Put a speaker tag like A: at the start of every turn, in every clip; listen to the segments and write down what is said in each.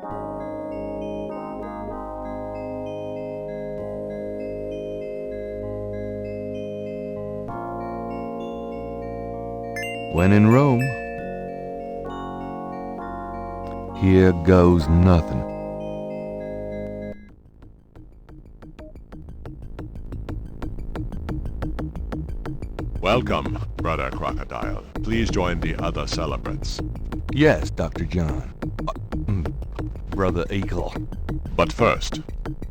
A: When in Rome, here goes nothing.
B: Welcome, Brother Crocodile. Please join the other celebrants.
A: Yes, Dr. John. Brother Eagle.
B: But first,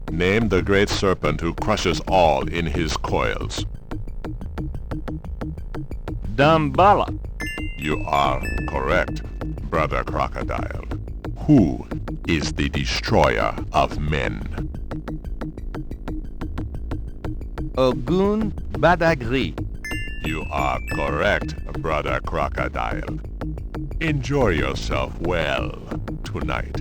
B: name the great serpent who crushes all in his coils.
C: Damballa.
B: You are correct, Brother Crocodile. Who is the destroyer of men?
C: Ogun Badagri.
B: You are correct, Brother Crocodile. Enjoy yourself well tonight.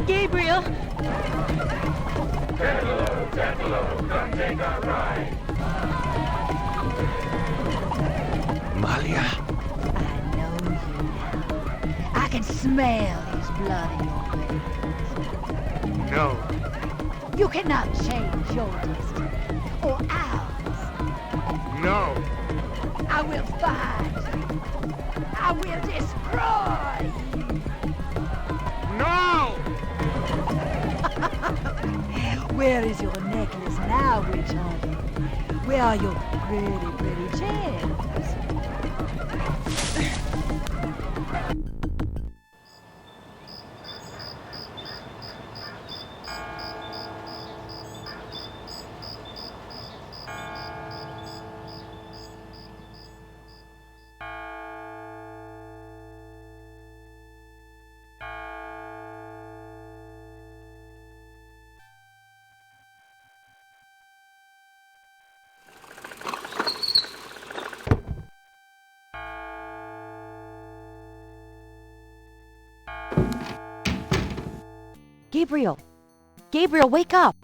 D: Gabriel!
E: Tentalo, come take a ride.
A: Malia.
D: I know you now. I can smell his blood in your veins.
C: No.
D: You cannot change your destiny, or ours.
C: No.
D: I will find you. I will destroy you.
C: No!
D: Where is your necklace now, witch hunter? Where are your pretty gems?
F: Gabriel! Gabriel, wake up!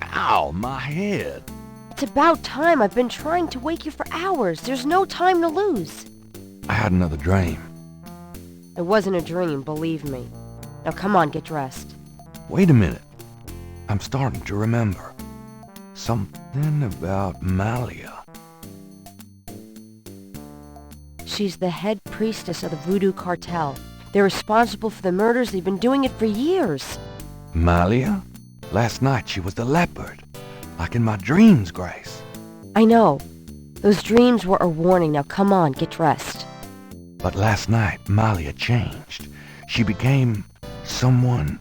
A: Ow, my head.
F: It's about time. I've been trying to wake you for hours. There's no time to lose.
A: I had another dream.
F: It wasn't a dream, believe me. Now come on, get dressed.
A: Wait a minute. I'm starting to remember. Something about Malia.
F: She's the head priestess of the Voodoo Cartel. They're responsible for the murders. They've been doing it for years.
A: Malia? Last night she was the leopard. Like in my dreams, Grace.
F: I know. Those dreams were a warning. Now come on, get dressed.
A: But last night, Malia changed. She became something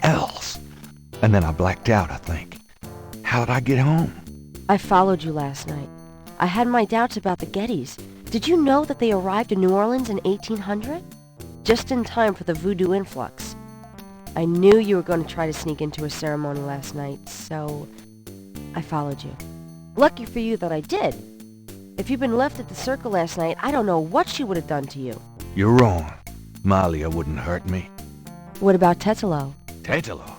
A: else. And then I blacked out, I think. How'd I get home?
F: I followed you last night. I had my doubts about the Gettys. Did you know that they arrived in New Orleans in 1800? Just in time for the voodoo influx. I knew you were going to try to sneak into a ceremony last night, so I followed you. Lucky for you that I did. If you'd been left at the circle last night, I don't know what she would have done to you.
A: You're wrong. Malia wouldn't hurt me.
F: What about Tetelo?
A: Tetelo.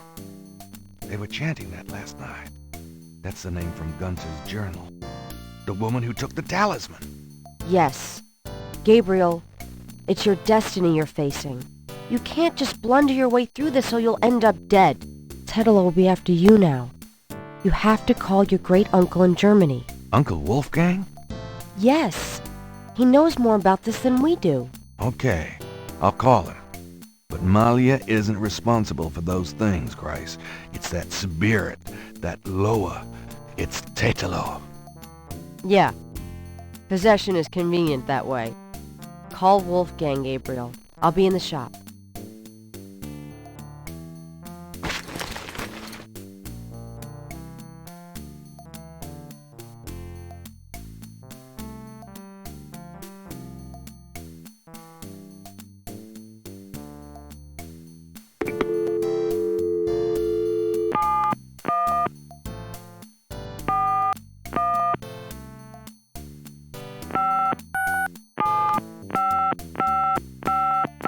A: They were chanting that last night. That's the name from Gunter's journal. The woman who took the talisman.
F: Yes. Gabriel, it's your destiny you're facing. You can't just blunder your way through this or you'll end up dead. Tetelo will be after you now. You have to call your great-uncle in Germany.
A: Uncle Wolfgang?
F: Yes. He knows more about this than we do.
A: Okay, I'll call him. But Malia isn't responsible for those things, Christ. It's that spirit, that Loa. It's Tetelo.
F: Yeah. Possession is convenient that way. Call Wolfgang, Gabriel. I'll be in the shop.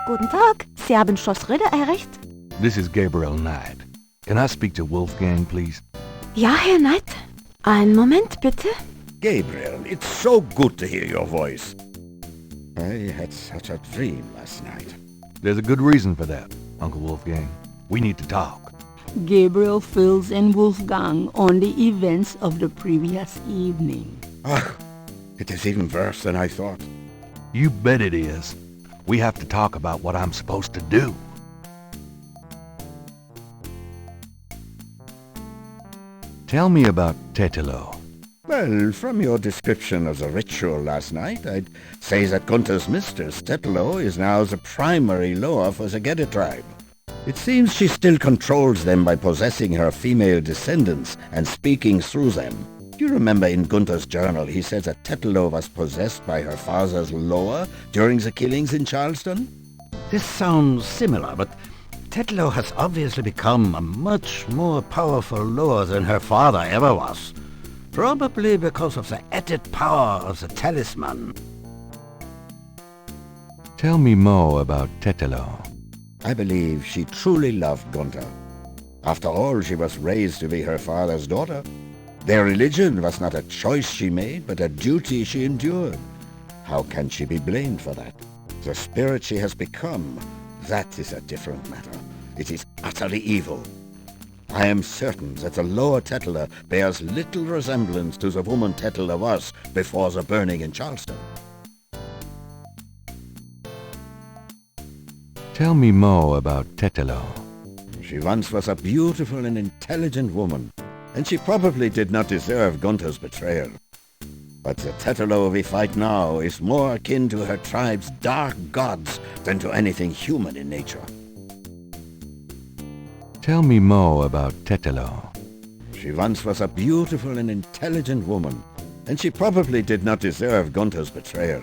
G: Guten Tag, Sie haben Schloss Ritter erreicht?
A: This is Gabriel Knight. Can I speak to Wolfgang, please?
G: Ja, Herr Knight. Einen Moment, bitte.
H: Gabriel, it's so good to hear your voice. I had such a dream last night.
A: There's a good reason for that, Uncle Wolfgang. We need to talk.
I: Gabriel fills in Wolfgang on the events of the previous evening.
H: Ah, it is even worse than I thought.
A: You bet it is. We have to talk about what I'm supposed to do. Tell me about Tetelo.
H: Well, from your description of the ritual last night, I'd say that Gunther's mistress, Tetelo, is now the primary Loa for the Gede tribe. It seems she still controls them by possessing her female descendants and speaking through them. Do you remember in Gunther's journal he said that Tetelo was possessed by her father's Loa during the killings in Charleston?
J: This sounds similar, but Tetelo has obviously become a much more powerful Loa than her father ever was. Probably because of the added power of the talisman.
A: Tell me more about Tetelo.
H: I believe she truly loved Gunther. After all, she was raised to be her father's daughter. Their religion was not a choice she made, but a duty she endured. How can she be blamed for that? The spirit she has become, that is a different matter. It is utterly evil. I am certain that the lower Tetela bears little resemblance to the woman Tetela was before the burning in Charleston.
A: Tell me more about Tetelo.
H: She once was a beautiful and intelligent woman, and she probably did not deserve Gunther's betrayal. But the Tetelo we fight now is more akin to her tribe's dark gods than to anything human in nature.
A: Tell me more about Tetelo.
H: She once was a beautiful and intelligent woman, and she probably did not deserve Gunther's betrayal.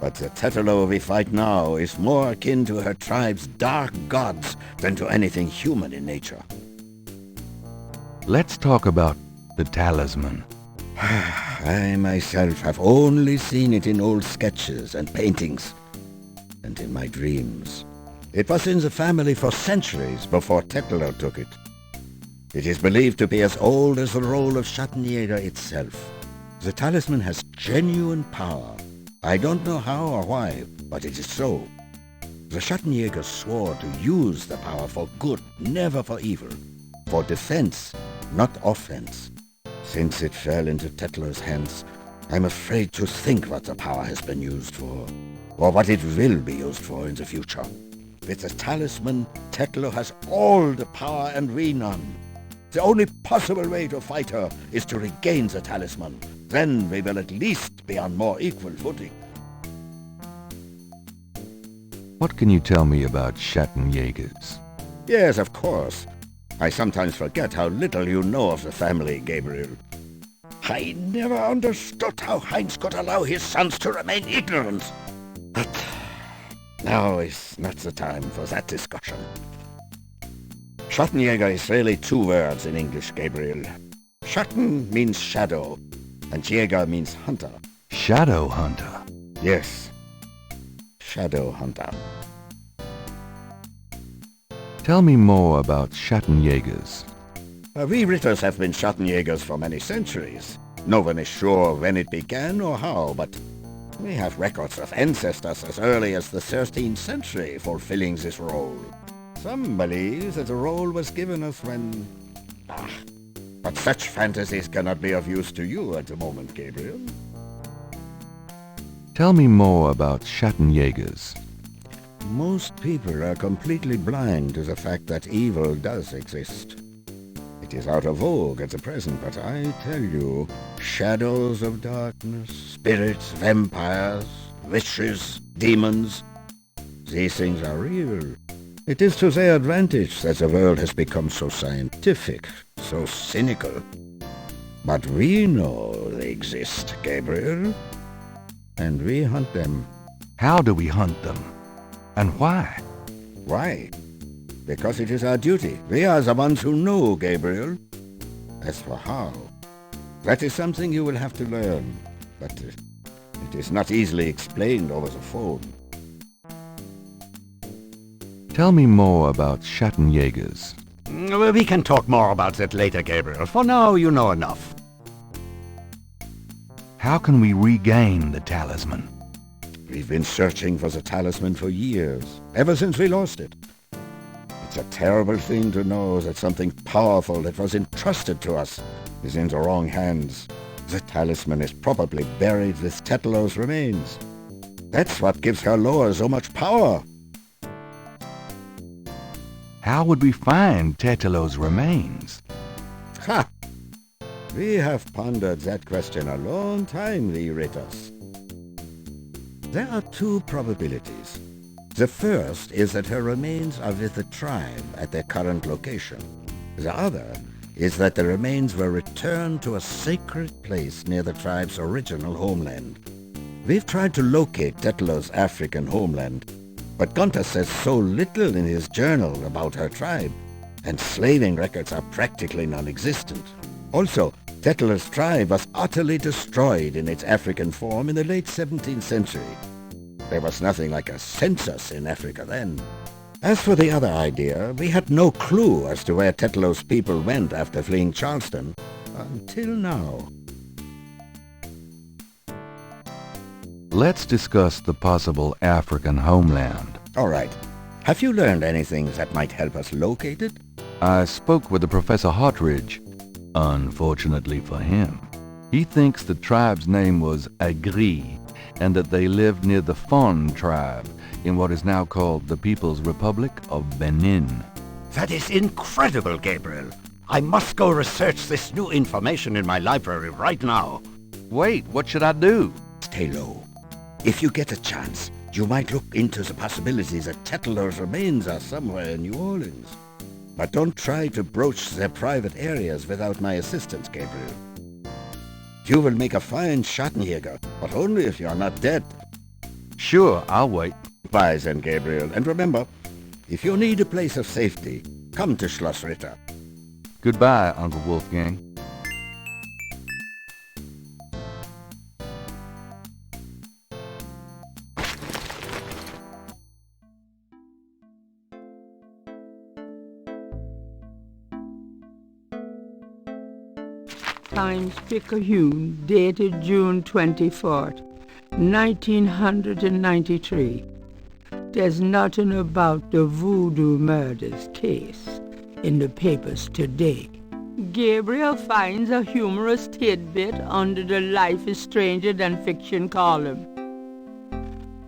H: But the Tetelo we fight now is more akin to her tribe's dark gods than to anything human in nature.
A: Let's talk about the talisman.
H: I myself have only seen it in old sketches and paintings, and in my dreams. It was in the family for centuries before Tetelo took it. It is believed to be as old as the role of Schattenjäger itself. The talisman has genuine power. I don't know how or why, but it is so. The Schattenjäger swore to use the power for good, never for evil. For defense, not offense. Since it fell into Tetlo's hands, I'm afraid to think what the power has been used for, or what it will be used for in the future. With the talisman, Tetlo has all the power and we none. The only possible way to fight her is to regain the talisman. Then we will at least be on more equal footing.
A: What can you tell me about Schattenjägers?
H: Yes, of course. I sometimes forget how little you know of the family, Gabriel. I never understood how Heinz could allow his sons to remain ignorant. But now is not the time for that discussion. Schattenjäger is really two words in English, Gabriel. Schatten means shadow, and Jäger means hunter.
A: Shadow Hunter?
H: Yes, shadow hunter.
A: Tell me more about Schattenjägers.
H: We Ritters have been Schattenjägers for many centuries. No one is sure when it began or how, but we have records of ancestors as early as the 13th century fulfilling this role. Some believe that the role was given us when... But such fantasies cannot be of use to you at the moment, Gabriel.
A: Tell me more about Schattenjägers.
H: Most people are completely blind to the fact that evil does exist. It is out of vogue at the present, but I tell you, shadows of darkness, spirits, vampires, witches, demons, these things are real. It is to their advantage that the world has become so scientific, so cynical. But we know they exist, Gabriel, and we hunt them.
A: How do we hunt them? And why?
H: Why? Because it is our duty. We are the ones who know, Gabriel. As for how, that is something you will have to learn, but it is not easily explained over the phone.
A: Tell me more about Schattenjägers.
J: We can talk more about that later, Gabriel. For now, you know enough.
A: How can we regain the talisman?
H: We've been searching for the talisman for years, ever since we lost it. It's a terrible thing to know that something powerful that was entrusted to us is in the wrong hands. The talisman is probably buried with Tetlo's remains. That's what gives her lore so much power.
A: How would we find Tetelo's remains?
H: Ha! We have pondered that question a long time, the Ritters. There are two probabilities. The first is that her remains are with the tribe at their current location. The other is that the remains were returned to a sacred place near the tribe's original homeland. We've tried to locate Tetlo's African homeland, but Gunther says so little in his journal about her tribe, and slaving records are practically non-existent. Also, Tetlo's tribe was utterly destroyed in its African form in the late 17th century. There was nothing like a census in Africa then. As for the other idea, we had no clue as to where Tetlo's people went after fleeing Charleston, until now.
A: Let's discuss the possible African homeland.
H: All right. Have you learned anything that might help us locate it?
A: I spoke with the Professor Hartridge. Unfortunately for him, he thinks the tribe's name was Agri, and that they lived near the Fon tribe in what is now called the People's Republic of Benin.
J: That is incredible, Gabriel. I must go research this new information in my library right now.
A: Wait, what should I do?
H: Stay low. If you get a chance, you might look into the possibility that Tetlo's remains are somewhere in New Orleans. But don't try to broach their private areas without my assistance, Gabriel. You will make a fine Schattenjäger, but only if you are not dead.
A: Sure, I'll wait.
H: Bye then, Gabriel. And remember, if you need a place of safety, come to Schloss Ritter.
A: Goodbye, Uncle Wolfgang.
I: Times Picayune, dated June 24th, 1993. There's nothing about the voodoo murders case in the papers today. Gabriel finds a humorous tidbit under the Life is Stranger Than Fiction column.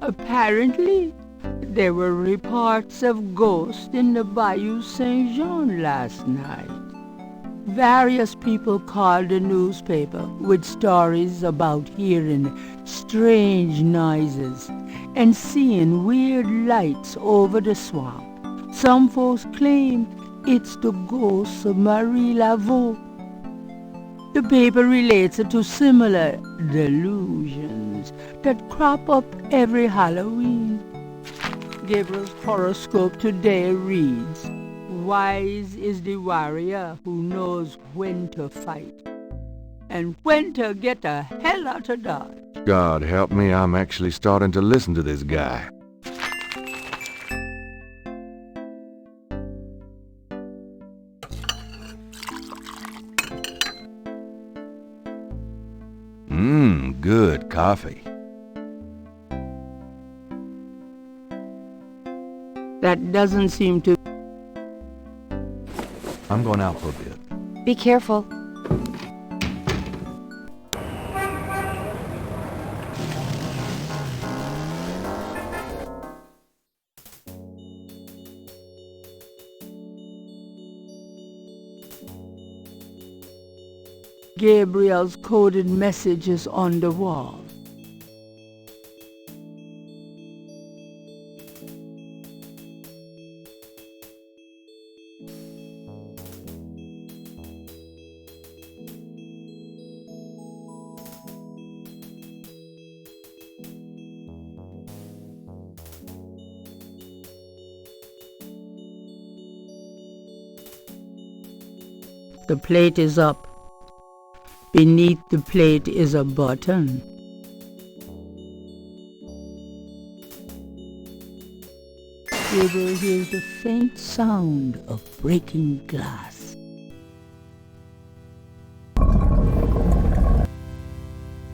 I: Apparently, there were reports of ghosts in the Bayou Saint-Jean last night. Various people called the newspaper with stories about hearing strange noises and seeing weird lights over the swamp. Some folks claim it's the ghosts of Marie Laveau. The paper relates it to similar delusions that crop up every Halloween. Gabriel's horoscope today reads, "Wise is the warrior who knows when to fight and when to get the hell out of Dodge."
A: God help me, I'm actually starting to listen to this guy. Good coffee.
I: That doesn't seem to...
A: I'm going out for a bit.
F: Be careful.
I: Gabriel's coded message is on the wall. The plate is up. Beneath the plate is a button. Gabriel hears the faint sound of breaking glass.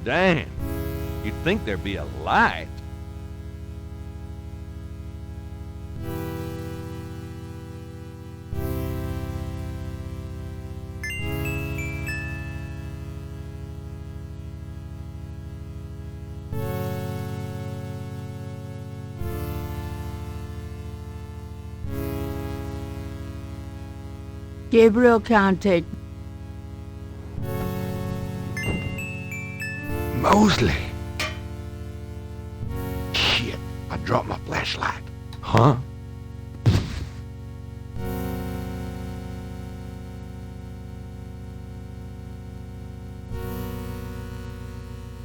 C: Damn. You'd think there'd be a light.
I: Gabriel can't take...
B: Mosley! Shit, I dropped my flashlight.
C: Huh?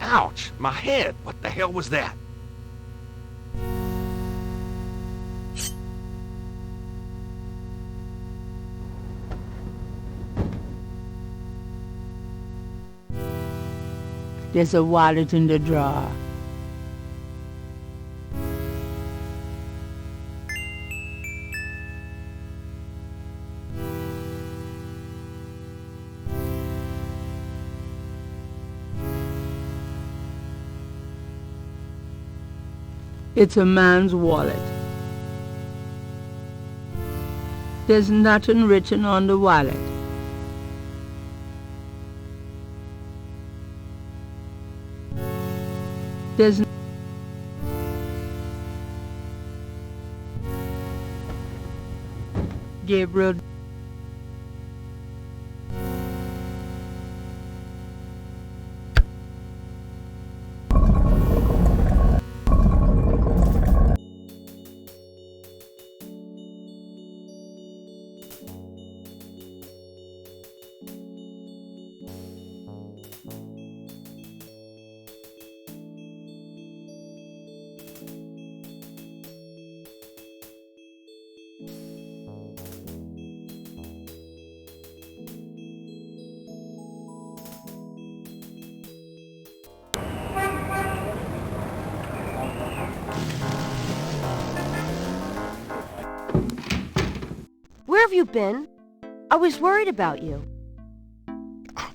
C: Ouch! My head! What the hell was that?
I: There's a wallet in the drawer. It's a man's wallet. There's nothing written on the wallet. There's Gabriel.
F: Where have you been? I was worried about you.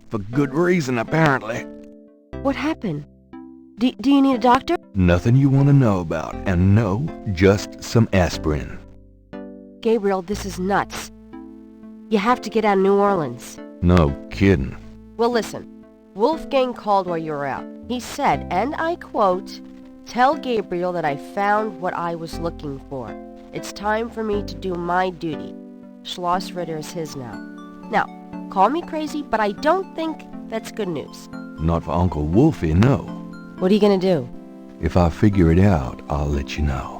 C: For good reason, apparently.
F: What happened? Do you need a doctor?
A: Nothing you want to know about, and no, just some aspirin.
F: Gabriel, this is nuts. You have to get out of New Orleans.
A: No kidding.
F: Well, listen. Wolfgang called while you were out. He said, and I quote, "Tell Gabriel that I found what I was looking for. It's time for me to do my duty. Schloss Ritter is his now." Now, call me crazy, but I don't think that's good news.
A: Not for Uncle Wolfie, no.
F: What are you gonna do?
A: If I figure it out, I'll let you know.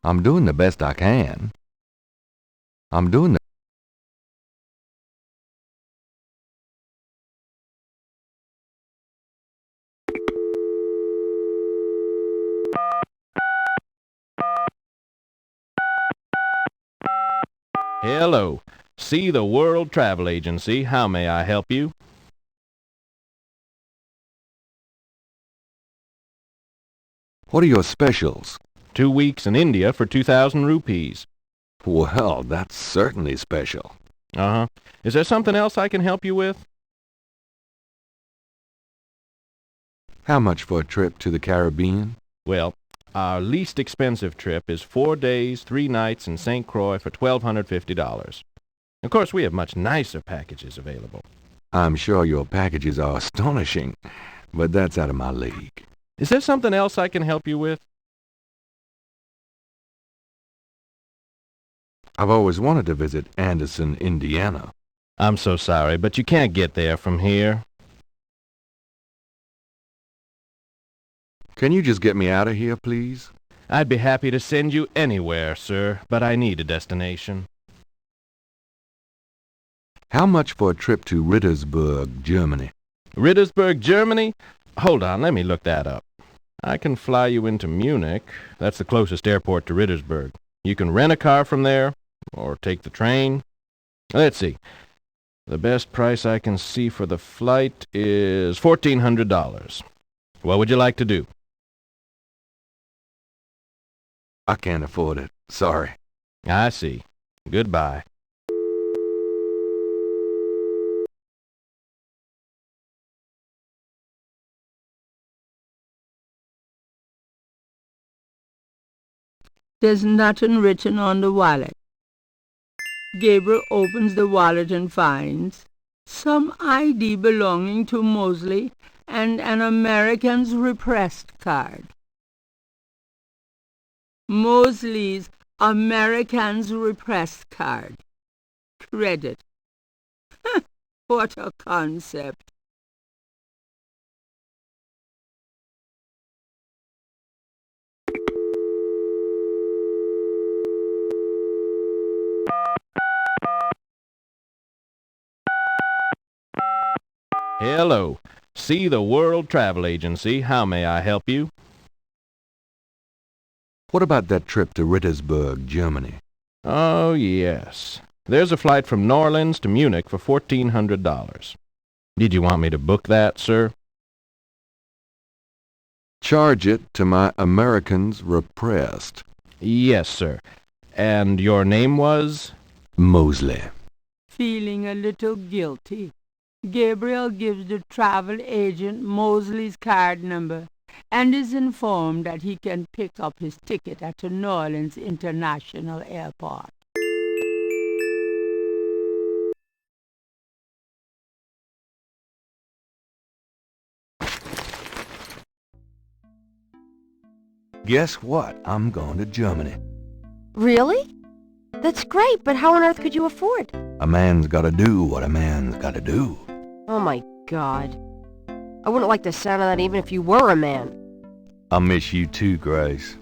A: I'm doing the best I can. I'm doing the...
C: Hello. See the World Travel Agency. How may I help you?
A: What are your specials?
C: 2 weeks in India for 2,000 rupees.
A: Well, that's certainly special.
C: Uh-huh. Is there something else I can help you with?
A: How much for a trip to the Caribbean?
C: Well, our least expensive trip is 4 days, 3 nights in St. Croix for $1,250. Of course, we have much nicer packages available.
A: I'm sure your packages are astonishing, but that's out of my league.
C: Is there something else I can help you with?
A: I've always wanted to visit Anderson, Indiana.
C: I'm so sorry, but you can't get there from here.
A: Can you just get me out of here, please?
C: I'd be happy to send you anywhere, sir, but I need a destination.
A: How much for a trip to Rittersburg, Germany?
C: Rittersburg, Germany? Hold on, let me look that up. I can fly you into Munich. That's the closest airport to Rittersburg. You can rent a car from there, or take the train. Let's see. The best price I can see for the flight is $1,400. What would you like to do?
A: I can't afford it. Sorry.
C: I see. Goodbye.
I: There's nothing written on the wallet. Gabriel opens the wallet and finds some ID belonging to Mosley and an Americans Repressed card. Mosley's Americans Repressed card. Credit. What a concept.
C: Hello. See the World Travel Agency. How may I help you?
A: What about that trip to Rittersburg, Germany?
C: Oh, yes. There's a flight from New Orleans to Munich for $1,400. Did you want me to book that, sir?
A: Charge it to my Americans Repressed.
C: Yes, sir. And your name was?
A: Mosley.
I: Feeling a little guilty, Gabriel gives the travel agent Mosley's card number and is informed that he can pick up his ticket at the New Orleans International Airport.
A: Guess what? I'm going to Germany.
F: Really? That's great, but how on earth could you afford?
A: A man's gotta do what a man's gotta do.
F: Oh my God. I wouldn't like the sound of that even if you were a man.
A: I'll miss you too, Grace.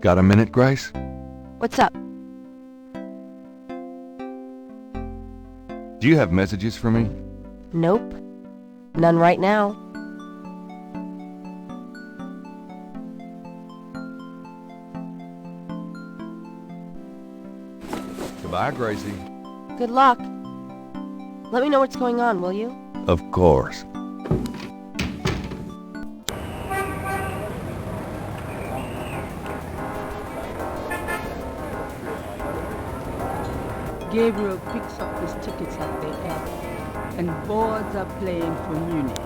A: Got a minute, Grace?
F: What's up?
A: Do you have messages for me?
F: Nope. None right now.
A: Goodbye, Gracie.
F: Good luck. Let me know what's going on, will you?
A: Of course.
I: Gabriel picks up his tickets at the airport and boards a plane for Munich.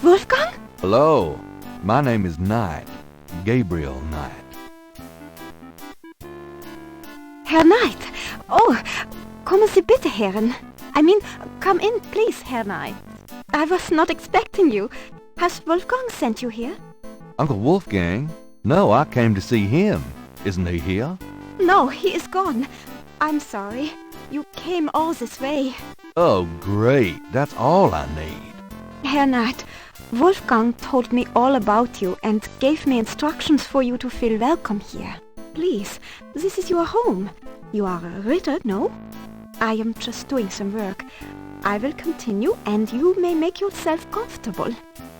G: Wolfgang?
A: Hello. My name is Knight. Gabriel Knight.
G: Herr Knight. Oh, kommen Sie bitte, Herren. Come in, please, Herr Knight. I was not expecting you. Has Wolfgang sent you here?
A: Uncle Wolfgang? No, I came to see him. Isn't he here?
G: No, he is gone. I'm sorry. You came all this way.
A: Oh, great. That's all I need.
G: Herr Knight, Wolfgang told me all about you and gave me instructions for you to feel welcome here. Please, this is your home. You are a Ritter, no? I am just doing some work. I will continue and you may make yourself comfortable.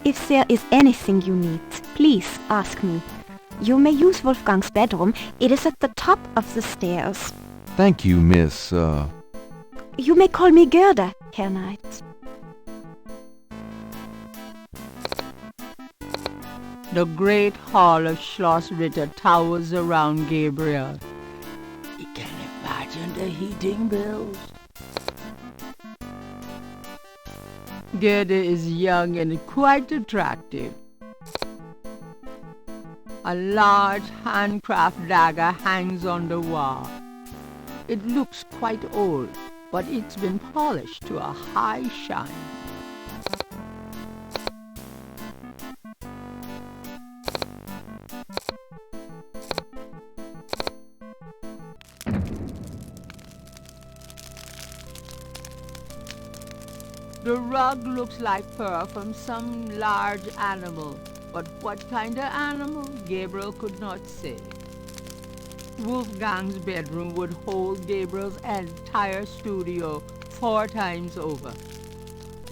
G: If there is anything you need, please ask me. You may use Wolfgang's bedroom. It is at the top of the stairs.
A: Thank you, Miss,
G: You may call me Gerda, Herr Knight.
I: The great hall of Schloss Ritter towers around Gabriel. He can imagine imagine the heating bills? Gerda is young and quite attractive. A large handcraft dagger hangs on the wall. It looks quite old, but it's been polished to a high shine. The rug looks like fur from some large animal, but what kind of animal, Gabriel could not say. Wolfgang's bedroom would hold Gabriel's entire studio 4 times over.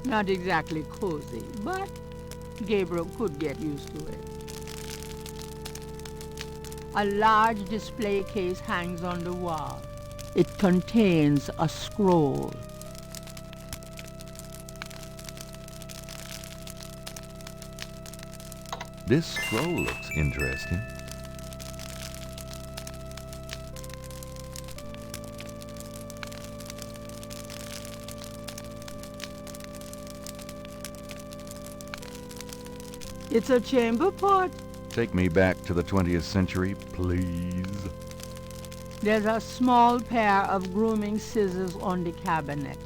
I: Not exactly cozy, but Gabriel could get used to it. A large display case hangs on the wall. It contains a scroll.
A: This scroll looks interesting.
I: It's a chamber pot.
A: Take me back to the 20th century, please.
I: There's a small pair of grooming scissors on the cabinet.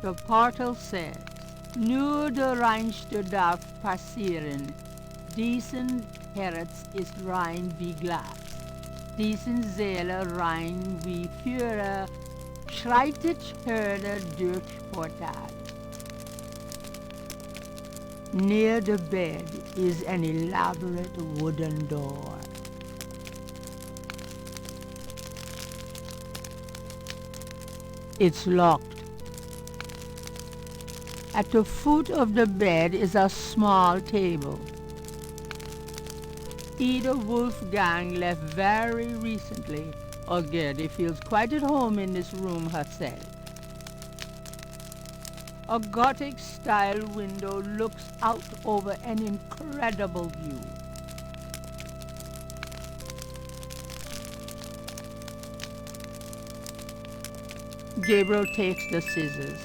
I: The portal says, Nur der Reinste darf passieren. Diesen Herz ist rein wie Glas. Diesen Seele rein wie Führer. Schreitet Hörner durch Portal. Near the bed is an elaborate wooden door. It's locked. At the foot of the bed is a small table. Either Wolfgang left very recently, or Gerda feels quite at home in this room herself. A Gothic-style window looks out over an incredible view. Gabriel takes the scissors.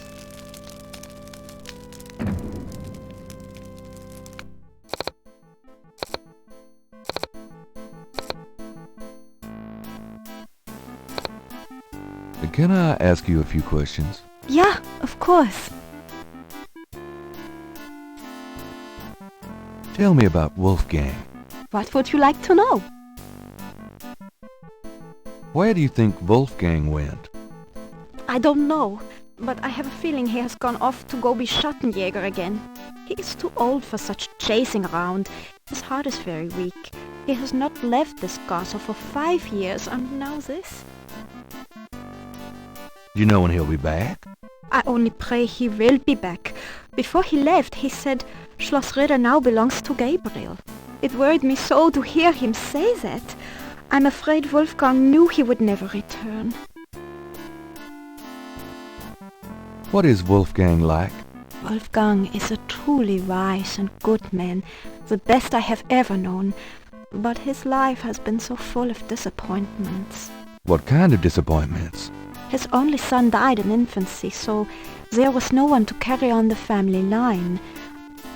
A: Can I ask you a few questions?
G: Yeah, of course.
A: Tell me about Wolfgang.
G: What would you like to know?
A: Where do you think Wolfgang went?
G: I don't know, but I have a feeling he has gone off to go be Schattenjäger again. He is too old for such chasing around. His heart is very weak. He has not left this castle for 5 years, and now this.
A: Do you know when he'll be back?
G: I only pray he will be back. Before he left, he said Schloss Ritter now belongs to Gabriel. It worried me so to hear him say that. I'm afraid Wolfgang knew he would never return.
A: What is Wolfgang like?
G: Wolfgang is a truly wise and good man, the best I have ever known. But his life has been so full of disappointments.
A: What kind of disappointments?
G: His only son died in infancy, so there was no one to carry on the family line.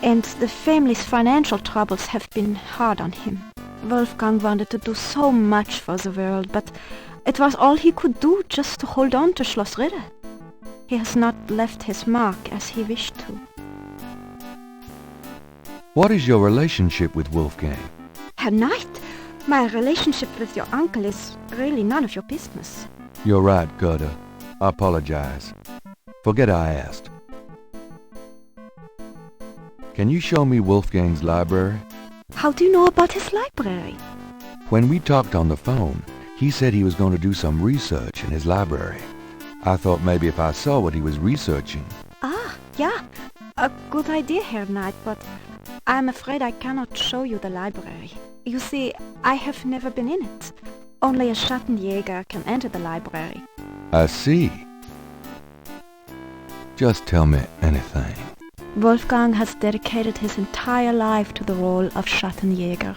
G: And the family's financial troubles have been hard on him. Wolfgang wanted to do so much for the world, but it was all he could do just to hold on to Schloss Ritter. He has not left his mark as he wished to.
A: What is your relationship with Wolfgang?
G: Herr Knight, my relationship with your uncle is really none of your business.
A: You're right, Gerda. I apologize. Forget I asked. Can you show me Wolfgang's library?
G: How do you know about his library?
A: When we talked on the phone, he said he was going to do some research in his library. I thought maybe if I saw what he was researching.
G: Ah, yeah. A good idea, Herr Knight, but I'm afraid I cannot show you the library. You see, I have never been in it. Only a Schattenjäger can enter the library.
A: I see. Just tell me anything.
G: Wolfgang has dedicated his entire life to the role of Schattenjäger.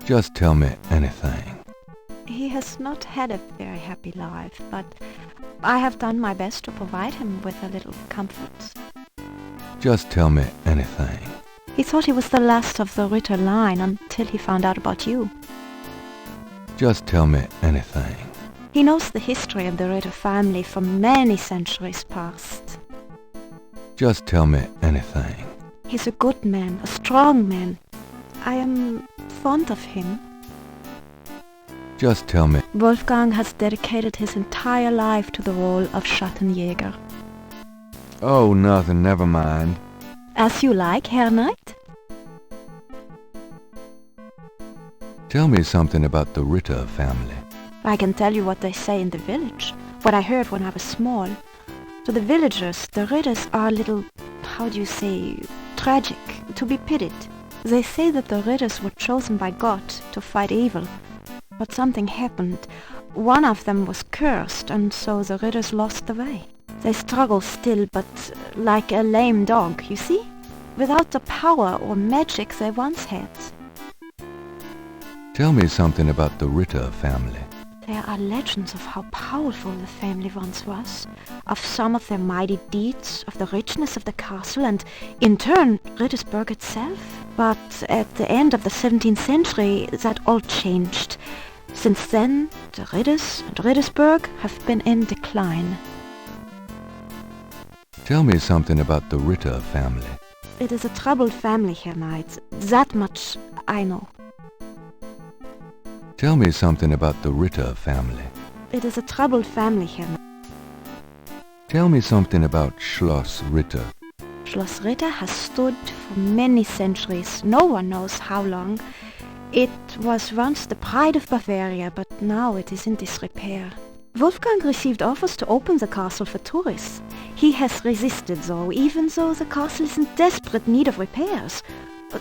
A: Just tell me anything.
G: He has not had a very happy life, but I have done my best to provide him with a little comfort.
A: Just tell me anything.
G: He thought he was the last of the Ritter line until he found out about you.
A: Just tell me anything.
G: He knows the history of the Ritter family from many centuries past.
A: Just tell me anything.
G: He's a good man, a strong man. I am fond of him.
A: Just tell me.
G: Wolfgang has dedicated his entire life to the role of Schattenjäger.
A: Oh, nothing, never mind.
G: As you like, Herr Knight.
A: Tell me something about the Ritter family.
G: I can tell you what they say in the village, what I heard when I was small. To the villagers, the Ritters are a little, how do you say, tragic, to be pitied. They say that the Ritters were chosen by God to fight evil. But something happened. One of them was cursed, and so the Ritters lost the way. They struggle still, but like a lame dog, you see? Without the power or magic they once had.
A: Tell me something about the Ritter family.
G: There are legends of how powerful the family once was, of some of their mighty deeds, of the richness of the castle, and in turn Rittersburg itself. But at the end of the 17th century that all changed. Since then, the Ritters and Rittersburg have been in decline.
A: Tell me something about the Ritter family.
G: It is a troubled family, Herr Knight. That much I know.
A: Tell me something about the Ritter family.
G: It is a troubled family, Herr Knight.
A: Tell me something about Schloss Ritter.
G: Schloss Ritter has stood for many centuries, no one knows how long. It was once the pride of Bavaria, but now it is in disrepair. Wolfgang received offers to open the castle for tourists. He has resisted though, even though the castle is in desperate need of repairs.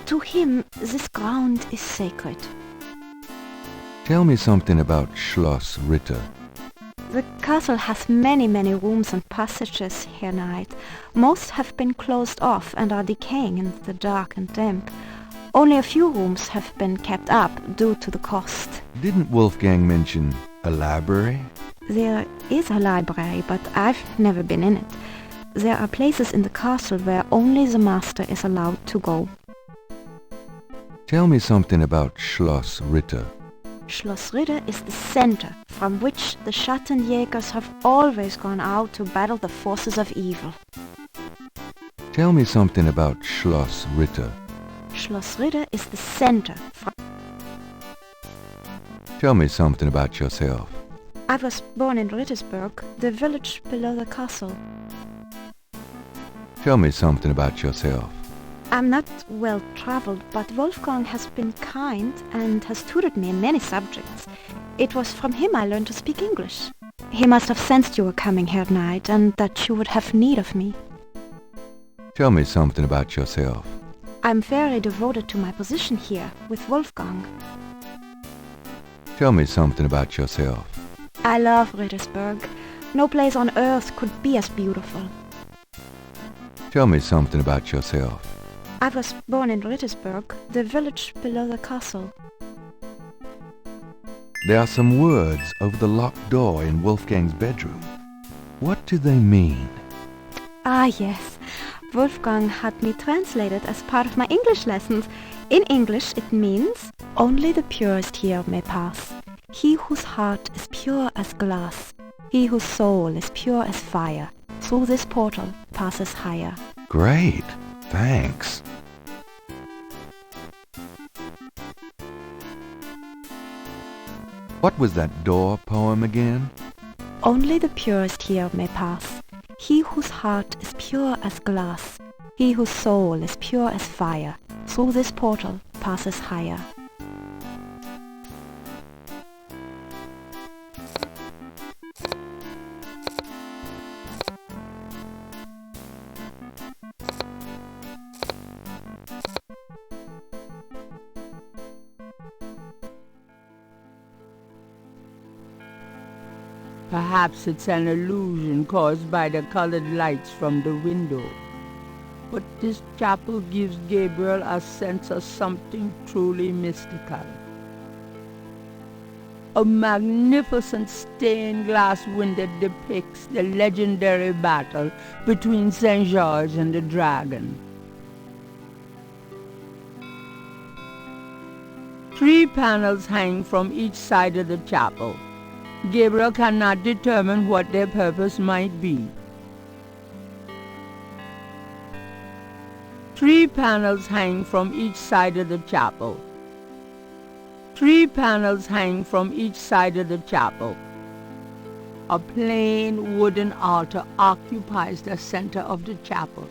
G: To him, this ground is sacred.
A: Tell me something about Schloss Ritter.
G: The castle has many rooms and passages, Herr Knight. Most have been closed off and are decaying in the dark and damp. Only a few rooms have been kept up due to the cost.
A: Didn't Wolfgang mention a library?
G: There is a library, but I've never been in it. There are places in the castle where only the master is allowed to go.
A: Tell me something about Schloss Ritter.
G: Schloss Ritter is the center from which the Schattenjägers have always gone out to battle the forces of evil.
A: Tell me something about Schloss Ritter.
G: Schloss Ritter is the center from...
A: Tell me something about yourself.
G: I was born in Rittersburg, the village below the castle.
A: Tell me something about yourself.
G: I'm not well traveled, but Wolfgang has been kind and has tutored me in many subjects. It was from him I learned to speak English. He must have sensed you were coming, Herr Knight, and that you would have need of me.
A: Tell me something about yourself.
G: I'm very devoted to my position here, with Wolfgang.
A: Tell me something about yourself.
G: I love Rittersburg. No place on earth could be as beautiful.
A: Tell me something about yourself.
G: I was born in Rittersburg, the village below the castle.
A: There are some words over the locked door in Wolfgang's bedroom. What do they mean?
G: Ah, yes. Wolfgang had me translated as part of my English lessons. In English it means, only the purest here may pass. He whose heart is pure as glass. He whose soul is pure as fire. Through this portal passes higher.
A: Great. Thanks. What was that door poem again?
G: Only the purest here may pass. He whose heart is pure as glass. He whose soul is pure as fire. Through this portal passes higher.
I: Perhaps it's an illusion caused by the colored lights from the window. but this chapel gives Gabriel a sense of something truly mystical. A magnificent stained glass window depicts the legendary battle between St. George and the dragon. 3 panels hang from each side of the chapel. Gabriel cannot determine what their purpose might be. 3 panels hang from each side of the chapel. 3 panels hang from each side of the chapel. A plain wooden altar occupies the center of the chapel.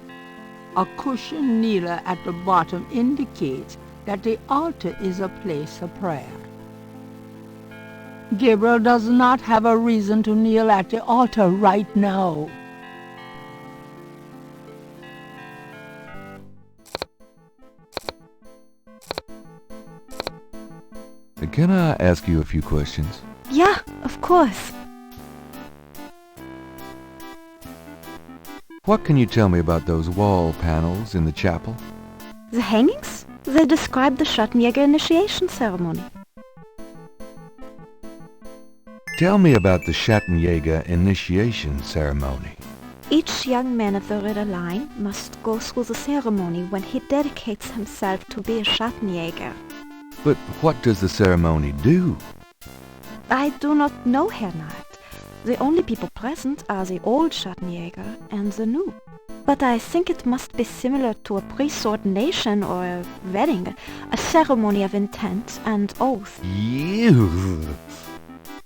I: A cushioned kneeler at the bottom indicates that the altar is a place of prayer. Gabriel does not have a reason to kneel at the altar right now.
A: Can I ask you a few questions?
G: Yeah, of course.
A: What can you tell me about those wall panels in the chapel?
G: The hangings? They describe the Schattenjäger initiation ceremony.
A: Tell me about the Schattenjäger initiation ceremony.
G: Each young man of the Ritter line must go through the ceremony when he dedicates himself to be a Schattenjäger.
A: But what does the ceremony do?
G: I do not know, Herr Knight. The only people present are the old Schattenjäger and the new. But I think it must be similar to a priest's ordination or a wedding, a ceremony of intent and oath.
A: You.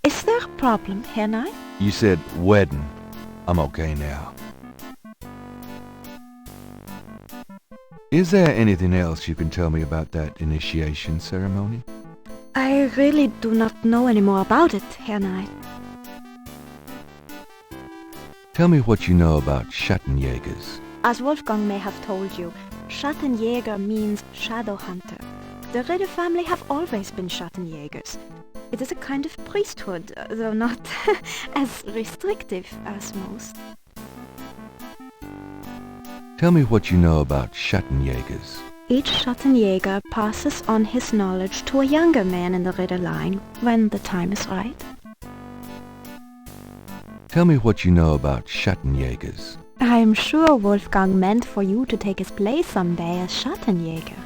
G: Is there a problem, Herr Knight?
A: You said wedding. I'm okay now. Is there anything else you can tell me about that initiation ceremony?
G: I really do not know any more about it, Herr Knight.
A: Tell me what you know about Schattenjägers.
G: As Wolfgang may have told you, Schattenjäger means shadow hunter. The Ritter family have always been Schattenjägers. It is a kind of priesthood, though not as restrictive as most.
A: Tell me what you know about Schattenjägers.
G: Each Schattenjäger passes on his knowledge to a younger man in the Ritter line when the time is right.
A: Tell me what you know about Schattenjägers.
G: I'm sure Wolfgang meant for you to take his place someday as Schattenjäger.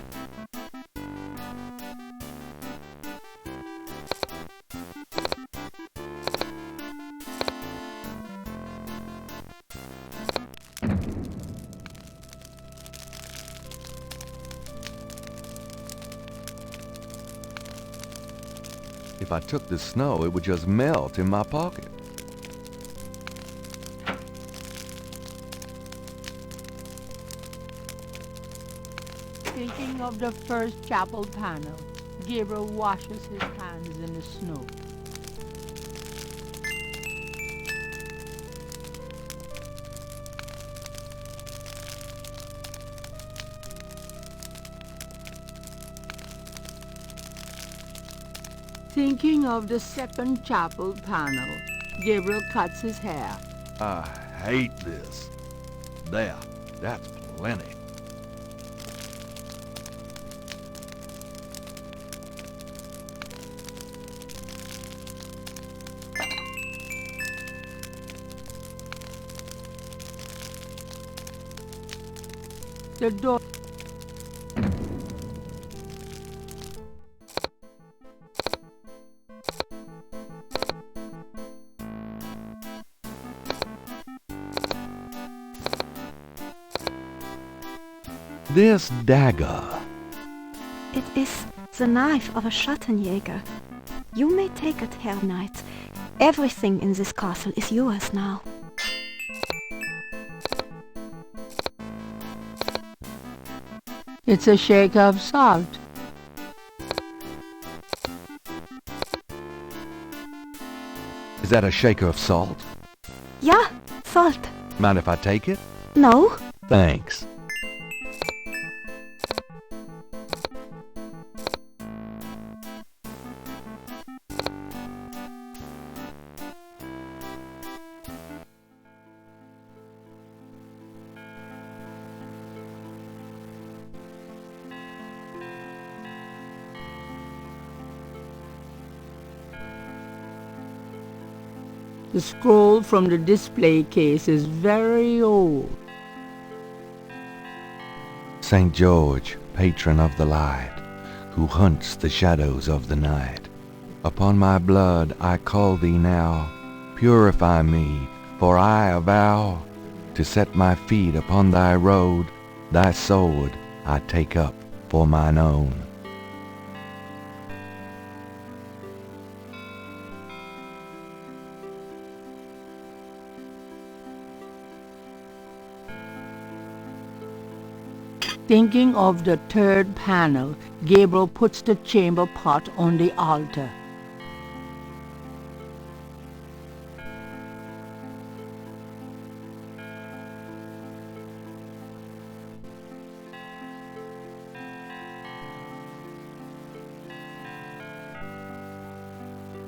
A: If I took the snow, it would just melt in my pocket.
I: Thinking of the first chapel panel, Gabriel washes his hands in the snow. Thinking of the second chapel panel, Gabriel cuts his hair.
A: I hate this. There, that's plenty.
I: The door.
A: This dagger.
G: It is the knife of a Schattenjäger. You may take it, Herr Knight. Everything in this castle is yours now.
I: It's a shaker of salt.
A: Is that a shaker of salt?
G: Yeah, salt.
A: Mind if I take it?
G: No?
A: Thanks.
I: The scroll from the display case is very old.
A: St. George, patron of the light, who hunts the shadows of the night, upon my blood I call thee now, purify me, for I avow to set my feet upon thy road, thy sword I take up for mine own.
I: Thinking of the third panel, Gabriel puts the chamber pot on the altar.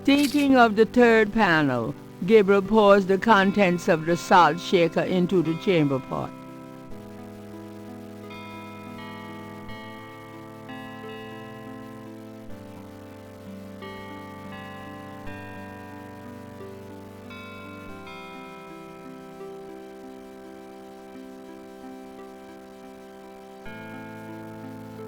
I: Thinking of the third panel, Gabriel pours the contents of the salt shaker into the chamber pot.